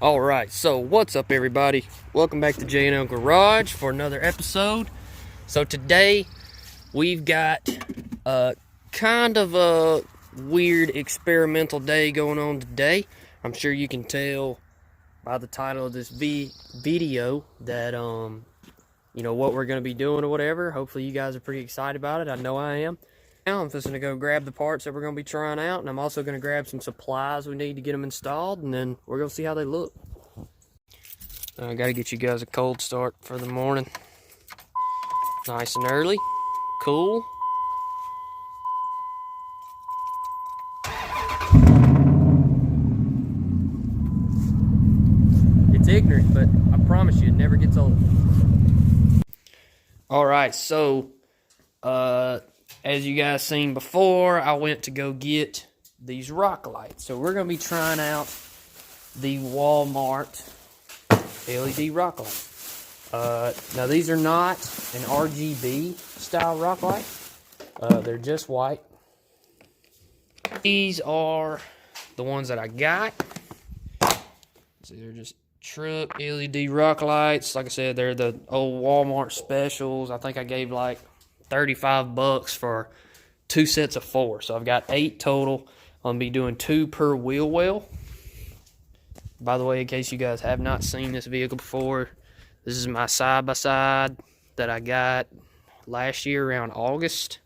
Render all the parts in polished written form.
Alright, so what's up everybody? Welcome back to J&L Garage for another episode. So today we've got kind of a weird experimental day going on today. I'm sure you can tell by the title of this video that you know what we're going to be doing or whatever. Hopefully you guys are pretty excited about it. I know I am. Now I'm just going to go grab the parts that we're going to be trying out, and I'm also going to grab some supplies we need to get them installed, and then we're going to see how they look. I got to get you guys a cold start for the morning. Nice and early. Cool. It's ignorant, but I promise you it never gets old. Alright, so as you guys seen before, I went to go get these rock lights. So we're going to be trying out the Walmart LED rock light. Now these are not an RGB style rock light. They're just white. These are the ones that I got. So they're just truck LED rock lights. Like I said, they're the old Walmart specials. I think I gave like $35 for 2 sets of 4. So I've got 8 total. I'm gonna be doing 2 per wheel well. By the way, in case you guys have not seen this vehicle before, this is my side-by-side that I got last year around August.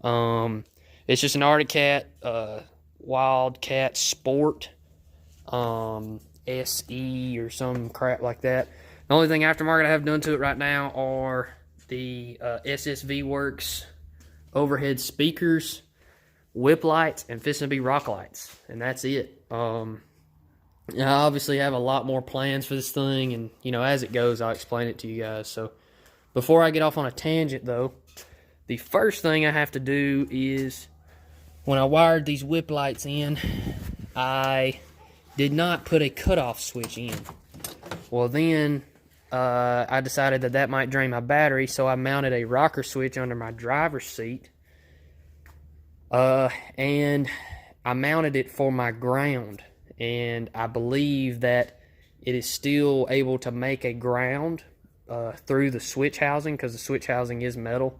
It's just an Arctic Cat Wildcat Sport SE or some crap like that. The only thing aftermarket I have done to it right now are the SSV Works overhead speakers, whip lights, and Fissin' Bee rock lights, and that's it. I obviously have a lot more plans for this thing, and you know, as it goes, I'll explain it to you guys. So before I get off on a tangent though, the first thing I have to do is, when I wired these whip lights in, I did not put a cutoff switch in. Well then, I decided that might drain my battery, so I mounted a rocker switch under my driver's seat. And I mounted it for my ground. And I believe that it is still able to make a ground through the switch housing, because the switch housing is metal.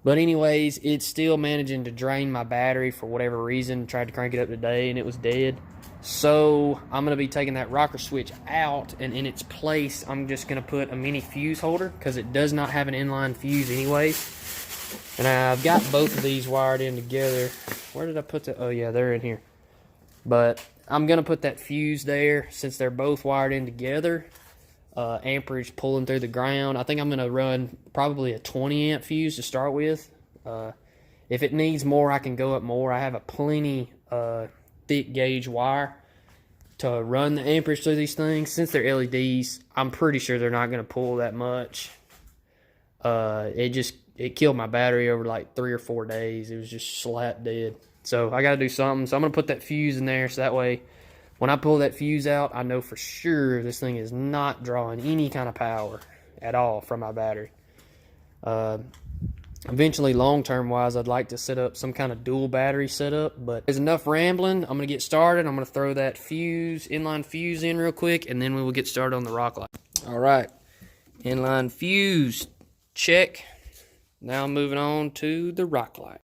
But anyways, it's still managing to drain my battery for whatever reason. Tried to crank it up today and it was dead. So I'm going to be taking that rocker switch out, and in its place I'm just going to put a mini fuse holder, because it does not have an inline fuse anyways. And I've got both of these wired in together. Where did I put the... oh yeah, they're in here. But I'm going to put that fuse there since they're both wired in together. Amperage pulling through the ground. I think I'm going to run probably a 20 amp fuse to start with. If it needs more, I can go up more. I have a plenty thick gauge wire to run the amperage through these things. Since they're LEDs, I'm pretty sure they're not going to pull that much. It killed my battery over like 3 or 4 days. It was just slap dead. So I got to do something. So I'm going to put that fuse in there, so that way when I pull that fuse out, I know for sure this thing is not drawing any kind of power at all from my battery. Eventually, long-term wise, I'd like to set up some kind of dual battery setup, but there's enough rambling. I'm going to get started. I'm going to throw that fuse, inline fuse in real quick, and then we will get started on the rock light. All right, inline fuse, check. Now moving on to the rock light.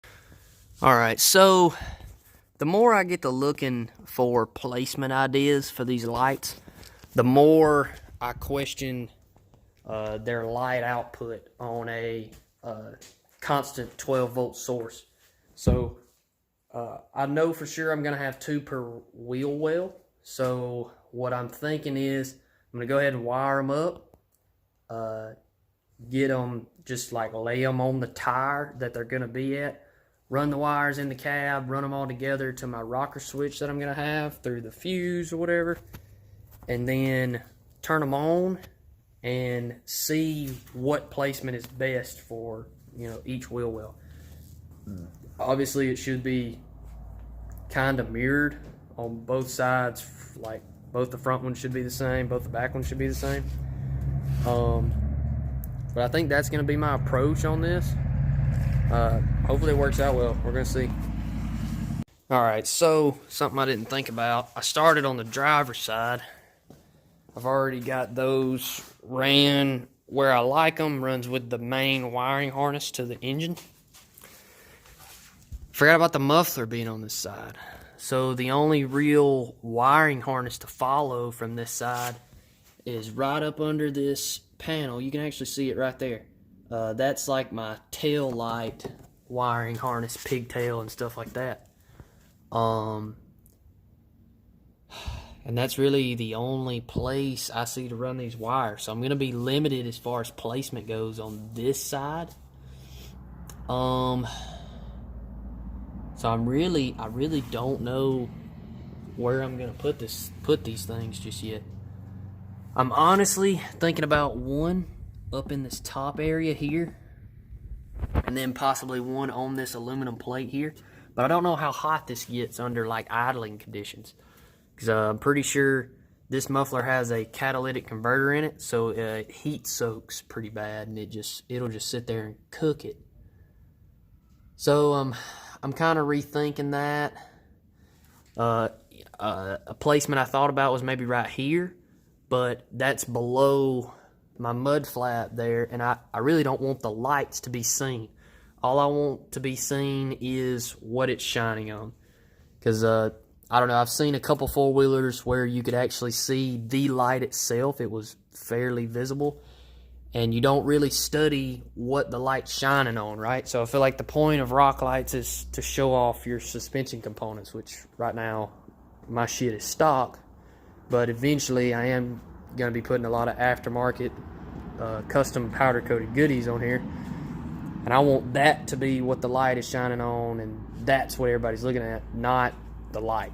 All right, so the more I get to looking for placement ideas for these lights, the more I question their light output on a constant 12-volt source. So I know for sure I'm going to have 2 per wheel well. So what I'm thinking is I'm going to go ahead and wire them up, get them, just like lay them on the tire that they're going to be at, run the wires in the cab, run them all together to my rocker switch that I'm going to have through the fuse or whatever, and then turn them on and see what placement is best for, you know, each wheel well. Obviously it should be kind of mirrored on both sides, like both the front ones should be the same, both the back ones should be the same. But I think that's going to be my approach on this. Hopefully it works out well. We're going to see. Alright, so something I didn't think about. I started on the driver's side. I've already got those ran where I like them, runs with the main wiring harness to the engine. Forgot about the muffler being on this side. So the only real wiring harness to follow from this side is right up under this panel. You can actually see it right there. That's like my tail light wiring harness, pigtail and stuff like that. And that's really the only place I see to run these wires. So I'm going to be limited as far as placement goes on this side. So I really don't know where I'm going to put these things just yet. I'm honestly thinking about one up in this top area here, and then possibly one on this aluminum plate here. But I don't know how hot this gets under like idling conditions, because I'm pretty sure this muffler has a catalytic converter in it, so it heat soaks pretty bad, and it'll just sit there and cook it. So I'm kind of rethinking that. A placement I thought about was maybe right here, but that's below my mud flap there, and I really don't want the lights to be seen. All I want to be seen is what it's shining on. Because, I don't know, I've seen a couple four-wheelers where you could actually see the light itself. It was fairly visible. And you don't really study what the light's shining on, right? So I feel like the point of rock lights is to show off your suspension components, which right now my shit is stock. But eventually I am going to be putting a lot of aftermarket custom powder-coated goodies on here. And I want that to be what the light is shining on, and that's what everybody's looking at, not the light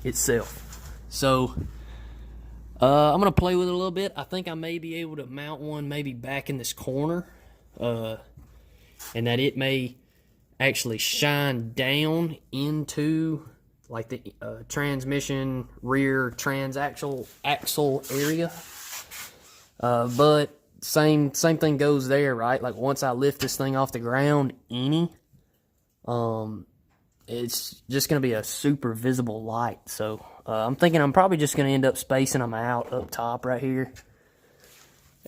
itself. So I'm going to play with it a little bit. I think I may be able to mount one maybe back in this corner, and that it may actually shine down into like the transmission rear axle area. But same thing goes there, right? Like once I lift this thing off the ground, it's just going to be a super visible light. So I'm thinking I'm probably just going to end up spacing them out up top right here.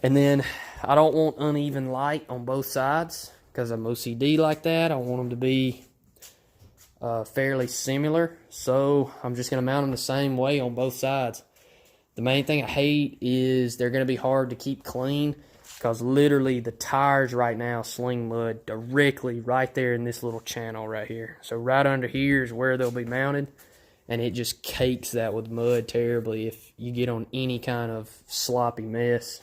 And then I don't want uneven light on both sides because I'm OCD like that. I want them to be fairly similar. So I'm just going to mount them the same way on both sides. The main thing I hate is they're going to be hard to keep clean, because literally the tires right now sling mud directly right there in this little channel right here. So right under here is where they'll be mounted, and it just cakes that with mud terribly if you get on any kind of sloppy mess.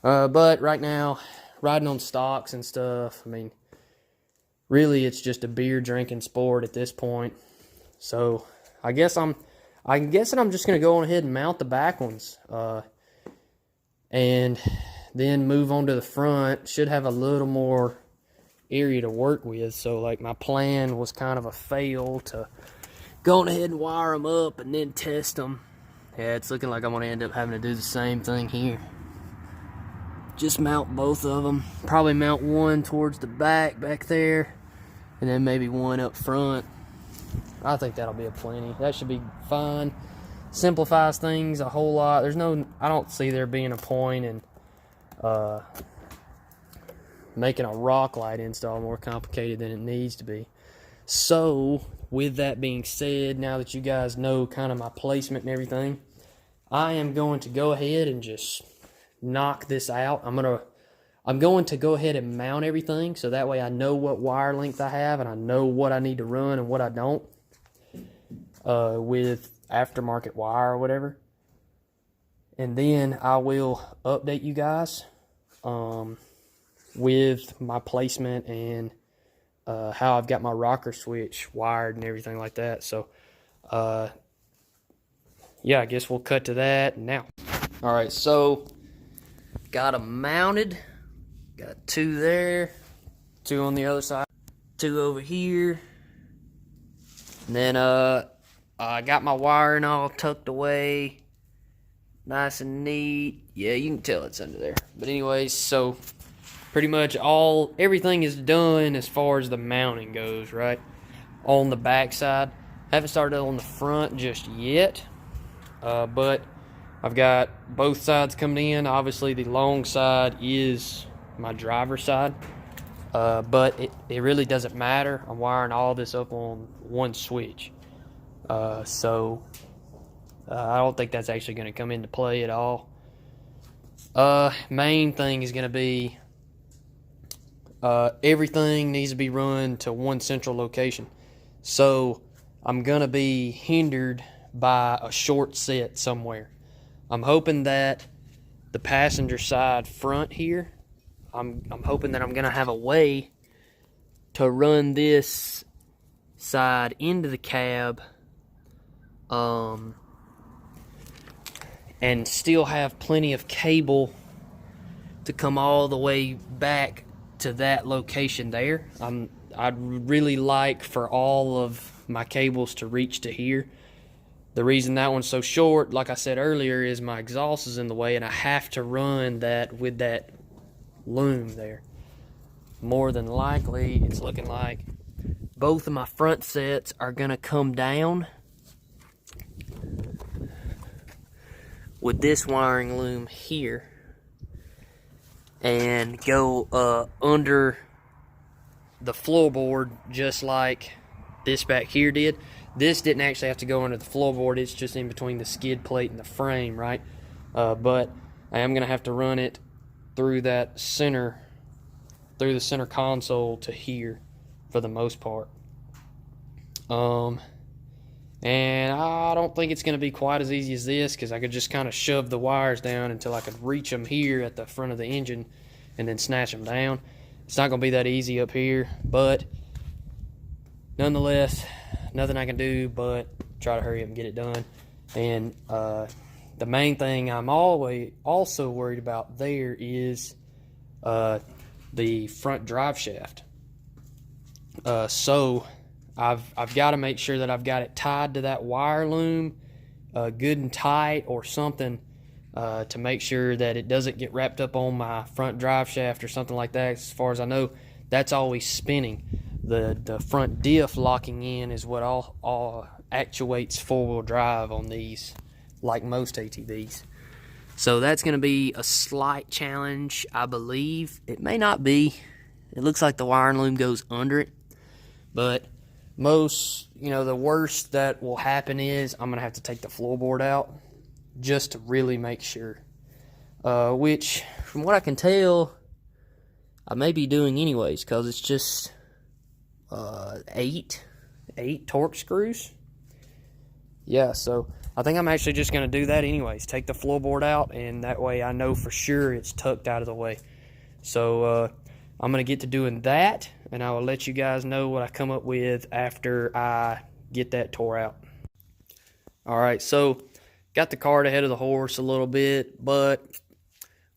But right now, riding on stocks and stuff, I mean, really it's just a beer drinking sport at this point. So I'm guessing I'm just going to go on ahead and mount the back ones. And then move on to the front. Should have a little more area to work with. So like my plan was kind of a fail to go on ahead and wire them up and then test them. Yeah, it's looking like I'm going to end up having to do the same thing here. Just mount both of them. Probably mount one towards the back there, and then maybe one up front. I think that'll be a plenty. That should be fine. Simplifies things a whole lot. I don't see there being a point in making a rock light install more complicated than it needs to be. So, with that being said, now that you guys know kind of my placement and everything, I am going to go ahead and just knock this out. I'm going to go ahead and mount everything, so that way I know what wire length I have and I know what I need to run and what I don't with aftermarket wire or whatever. And then I will update you guys with my placement and how I've got my rocker switch wired and everything like that. So yeah, I guess we'll cut to that now. All right, so got them mounted. Got two there, two on the other side, two over here. And then I got my wiring all tucked away, nice and neat. Yeah, you can tell it's under there. But anyways, so pretty much everything is done as far as the mounting goes, right? on the back side. Haven't started on the front just yet, but I've got both sides coming in. Obviously, the long side is my driver's side, but it really doesn't matter. I'm wiring all this up on one switch, so I don't think that's actually going to come into play at all. Main thing is going to be everything needs to be run to one central location. So I'm going to be hindered by a short set somewhere. I'm hoping that the passenger side front here, I'm hoping that I'm going to have a way to run this side into the cab and still have plenty of cable to come all the way back to that location there. I'd really like for all of my cables to reach to here. The reason that one's so short, like I said earlier, is my exhaust is in the way, and I have to run that with that loom there. More than likely, it's looking like both of my front sets are gonna come down with this wiring loom here and go under the floorboard, just like this back here did. This didn't actually have to go under the floorboard, it's just in between the skid plate and the frame, right? But I am gonna have to run it through that center, through the center console to here for the most part. And I don't think it's going to be quite as easy as this, because I could just kind of shove the wires down until I could reach them here at the front of the engine and then snatch them down. It's not going to be that easy up here, but nonetheless, nothing I can do but try to hurry up and get it done. And the main thing I'm always also worried about there is the front drive shaft. So I've got to make sure that I've got it tied to that wire loom good and tight or something to make sure that it doesn't get wrapped up on my front drive shaft or something like that. As far as I know, that's always spinning. The front diff locking in is what all actuates four-wheel drive on these, like most ATVs. So that's going to be a slight challenge, I believe. It may not be. It looks like the wiring loom goes under it, but the worst that will happen is I'm going to have to take the floorboard out just to really make sure. Which, from what I can tell, I may be doing anyways, because it's just 8 Torx screws. Yeah, so I think I'm actually just going to do that anyways. Take the floorboard out, and that way I know for sure it's tucked out of the way. So I'm going to get to doing that, and I will let you guys know what I come up with after I get that tore out. Alright, so got the cart ahead of the horse a little bit, but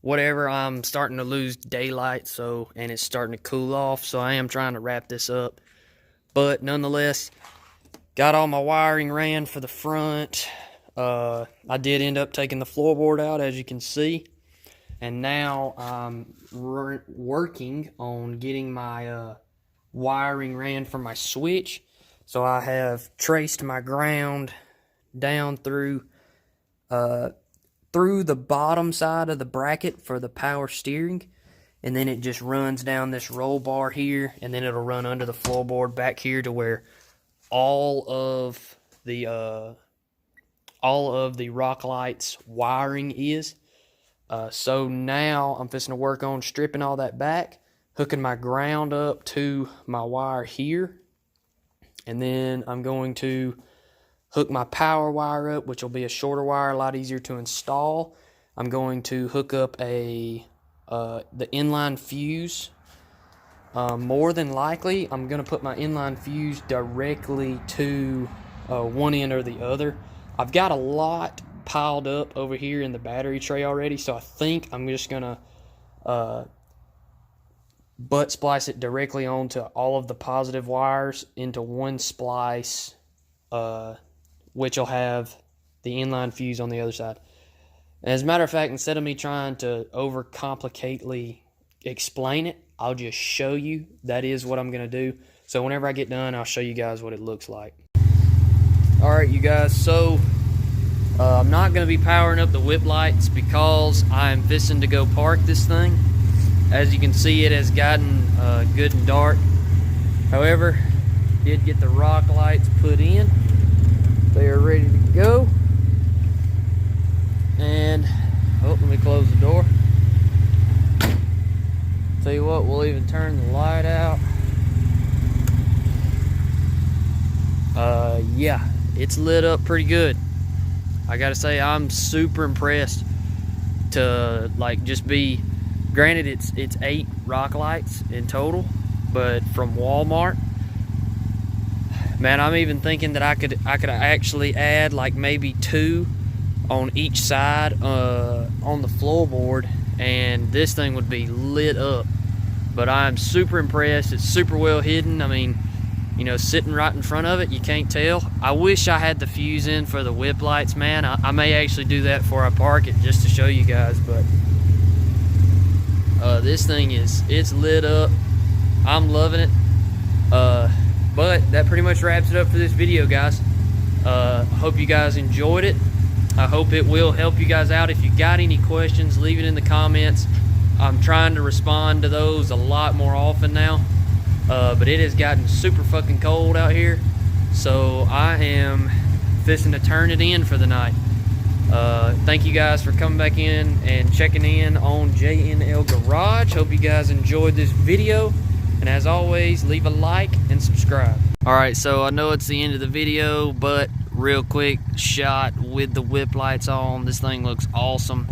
whatever, I'm starting to lose daylight, and it's starting to cool off, so I am trying to wrap this up. But nonetheless, got all my wiring ran for the front. I did end up taking the floorboard out, as you can see. And now I'm working on getting my wiring ran for my switch. So I have traced my ground down through the bottom side of the bracket for the power steering. And then it just runs down this roll bar here, and then it'll run under the floorboard back here to where all of the Rocklight's wiring is. So now I'm fixing to work on stripping all that back, hooking my ground up to my wire here, and then I'm going to hook my power wire up, which will be a shorter wire, a lot easier to install. I'm going to hook up the inline fuse. More than likely, I'm going to put my inline fuse directly to one end or the other. I've got a lot piled up over here in the battery tray already, so I think I'm just going to butt splice it directly onto all of the positive wires into one splice, which will have the inline fuse on the other side. As a matter of fact, instead of me trying to overcomplicately explain it, I'll just show you. That is what I'm going to do. So whenever I get done, I'll show you guys what it looks like. Alright, you guys, so I'm not going to be powering up the whip lights because I'm fixing to go park this thing. As you can see, it has gotten good and dark. However, did get the rock lights put in. They are ready to go. And, oh, let me close the door. Tell you what, we'll even turn the light out. Yeah, it's lit up pretty good. I gotta say, I'm super impressed to like just be, granted it's 8 rock lights in total, but from Walmart, man, I'm even thinking that I could actually add like maybe 2 on each side on the floorboard, and this thing would be lit up. But I'm super impressed. It's super well hidden. I mean, you know, sitting right in front of it, you can't tell. I wish I had the fuse in for the whip lights, man. I may actually do that before I park it just to show you guys, but this thing it's lit up. I'm loving it. But that pretty much wraps it up for this video, guys. Hope you guys enjoyed it. I hope it will help you guys out. If you got any questions, leave it in the comments. I'm trying to respond to those a lot more often now. But it has gotten super fucking cold out here, so I am fixing to turn it in for the night. Thank you guys for coming back in and checking in on JNL Garage. Hope you guys enjoyed this video, and as always, leave a like and subscribe. Alright, so I know it's the end of the video, but real quick shot with the whip lights on. This thing looks awesome.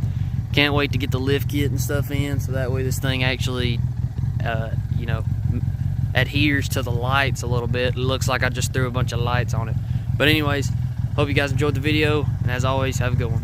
Can't wait to get the lift kit and stuff in, so that way this thing actually you know, adheres to the lights a little bit. It looks like I just threw a bunch of lights on it. But anyways, hope you guys enjoyed the video, and as always, have a good one.